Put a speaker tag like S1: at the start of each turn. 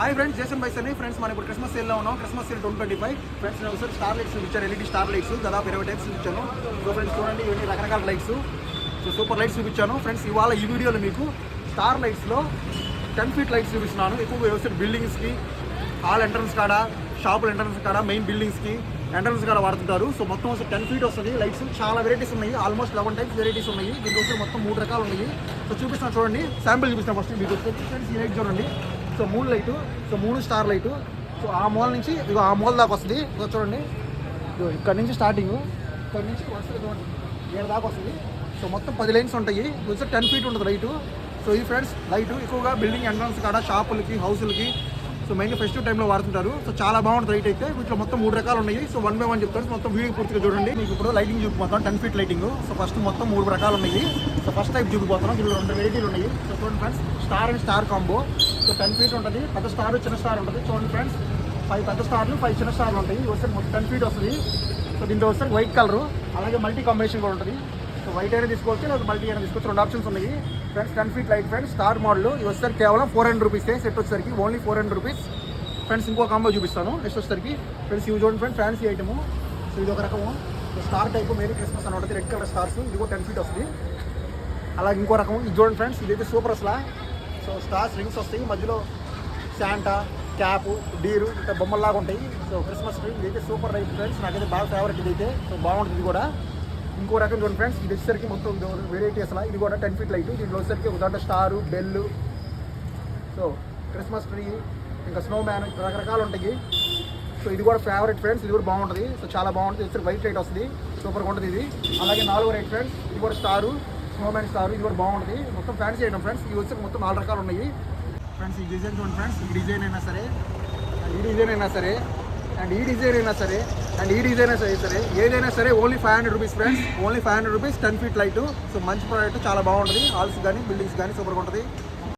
S1: Hi friends, Jason buys అని friends. మనం ఇప్పుడు క్రిస్మస్ సేల్లో ఉన్నాం. Christmas sale 2025 friends. నేను ఒకసారి స్టార్ లైట్స్ చూపించాను, ఎల్ఈడి స్టార్ లైట్స్ దాదాపు 20 టైప్స్ చూపించాను. సో ఫ్రెండ్స్ చూడండి, ఇవన్నీ రకరకాల లైట్స్. సో సూపర్ లైట్స్ చూపించాను ఫ్రెండ్స్. ఇవాళ ఈ వీడియోలో మీకు స్టార్ లైట్స్లో 10 ఫీట్ లైట్స్ చూపిస్తున్నాను. ఎక్కువగా వస్తే బిల్డింగ్స్కి, హాల్ ఎంట్రన్స్ కాడ, షాపుల ఎంట్రన్స్ కాడ, మెయిన్ బిల్డింగ్స్కి ఎంట్రన్స్ కాడ వాడుతుంటారు. సో మొత్తం వస్తే 10 ఫీట్ వస్తుంది లైట్స్. చాలా వెరైటీస్ ఉన్నాయి, ఆల్మోస్ట్ 11 టైప్స్ వెరైటీస్ ఉన్నాయి. దీంట్లో వస్తే మొత్తం 3 రకాలు ఉన్నాయి. సో చూపిస్తాను చూడండి, శాంపిల్ చూపిస్తాను ఫస్ట్ మీకు వస్తే ఫ్రెండ్స్. ఈ లైట్ చూడండి, so 3 light, so 3 star light. So ఆ మూల నుంచి ఇక ఆ మూల దాకా వస్తుంది. చూడండి, ఇక్కడ నుంచి స్టార్టింగ్, ఇక్కడ నుంచి వస్తుంది చూడండి, 7 దాకా వస్తుంది. సో మొత్తం 10 లైన్స్ ఉంటాయి. వచ్చి 10 ఫీట్ ఉంటుంది లైటు. సో ఈ ఫ్రెండ్స్ లైటు ఎక్కువగా బిల్డింగ్ ఎంట్రన్స్ కాడ, షాపులకి, హౌసులకి, సో మెయిన్గా ఫెస్టివ్ టైంలో వాడుతుంటారు. సో చాలా బాగుంటుంది లైట్ అయితే. వీటిలో మొత్తం 3 రకాలు ఉన్నాయి. సో 1 బై 1 చెప్తారు. మొత్తం వీడియో పూర్తిగా చూడండి. మీకు ఇప్పుడు లైటింగ్ చూపిపోతాం, 10 ఫీట్ లైటింగ్. సో ఫస్ట్ మొత్తం 3 రకాలు ఉన్నాయి. సో ఫస్ట్ టైప్ చూపిపోతున్నాం. దీనిలో 2 వెరైటీలు ఉన్నాయి. సో చూడండి friends, star and star combo. So 10 feet ఉంటుంది. పెద్ద స్టార్, చిన్న స్టార్ ఉంటుంది. చూడండి ఫ్రెండ్స్, 5 పెద్ద స్టార్లు, 5 చిన్న స్టార్లు ఉంటాయి. ఇవి వస్తే మొత్తం 10 ఫీట్ వస్తుంది. సో దీంట్లో వస్తే వైట్ కలర్, అలాగే మల్టీ కాంబినేషన్ కూడా ఉంటుంది. సో వైట్ అయినా తీసుకోవచ్చు, లేదా మల్టీ అయినా తీసుకోవచ్చు. 2 ఆప్షన్స్ ఉన్నాయి friends. 10 feet light friends, star model. ఇవి వస్తారు కేవలం 400 రూపీస్. సెట్ వచ్చేసరికి ఓన్లీ 400 రూపీస్ ఫ్రెండ్స్. ఇంకో కాంబో చూపిస్తాను నెక్స్ట్ వచ్చేసరికి ఫ్రెండ్స్. ఇవి చూడండి ఫ్రెండ్స్, ఫ్యాన్సీ ఐటము. సో ఇది ఒక రకము స్టార్ టైపు, మేరీ క్రిస్మస్ అని ఉంటుంది. రెడ్ కలర్ స్టార్స్, ఇది కూడా 10 ఫీట్ వస్తుంది. అలాగే ఇంకో రకం ఇది చూడండి ఫ్రెండ్స్, ఇదైతే సూపర్ అసలు. సో స్టార్స్ రింగ్స్ వస్తాయి, మధ్యలో శాంటా, క్యాప్, డీరు, ఇంకా బొమ్మల్లాగా ఉంటాయి. సో క్రిస్మస్ ట్రీ ఇదైతే సూపర్ లైట్ ఫ్రెండ్స్. నాకైతే బాగా ఫేవరెట్ ఇదైతే. సో బాగుంటుంది ఇది కూడా. ఇంకో రకం చూడండి ఫ్రెండ్స్, ఇది వచ్చేసరికి మొత్తం వెరైటీ అసలు. ఇది కూడా 10 ఫీట్ లైట్. దీంట్లో వచ్చేసరికి ఒక దాంట్లో star, bell, so Christmas tree, ఇంకా స్నో మ్యాన్, రకరకాలు ఉంటాయి. సో ఇది కూడా ఫేవరెట్ ఫ్రెండ్స్. ఇది కూడా బాగుంటుంది. సో చాలా బాగుంటుంది. ఇది వైట్ లైట్ వస్తుంది, సూపర్గా ఉంటుంది ఇది. అలాగే 4వ రైట్ ఫ్రెండ్స్, ఇది కూడా స్టారు, స్నో మ్యాన్ స్టారు. ఇది కూడా బాగుంటుంది. మొత్తం ఫ్యాన్సీ ఐటమ్ ఫ్రెండ్స్. ఇవి వచ్చి మొత్తం 4 రకాలు ఉన్నాయి ఫ్రెండ్స్. ఈ డిజైన్ చూడండి ఫ్రెండ్స్, ఈ డిజైన్ అయినా సరే, అండ్ ఈ డిజైన్ అయినా సరే, అండ్ ఈ డిజైన్ అయినా సరే, అండ్ ఈ డిజైన్ అయినా సరే, ఏదైనా సరే only 500 rupees friends. Only 500 rupees 10 feet light. So మంచి ప్రోడక్ట్, చాలా బాగుంటుంది. హాల్స్ కానీ, బిల్డింగ్స్ కానీ సూపర్గా ఉంటుంది.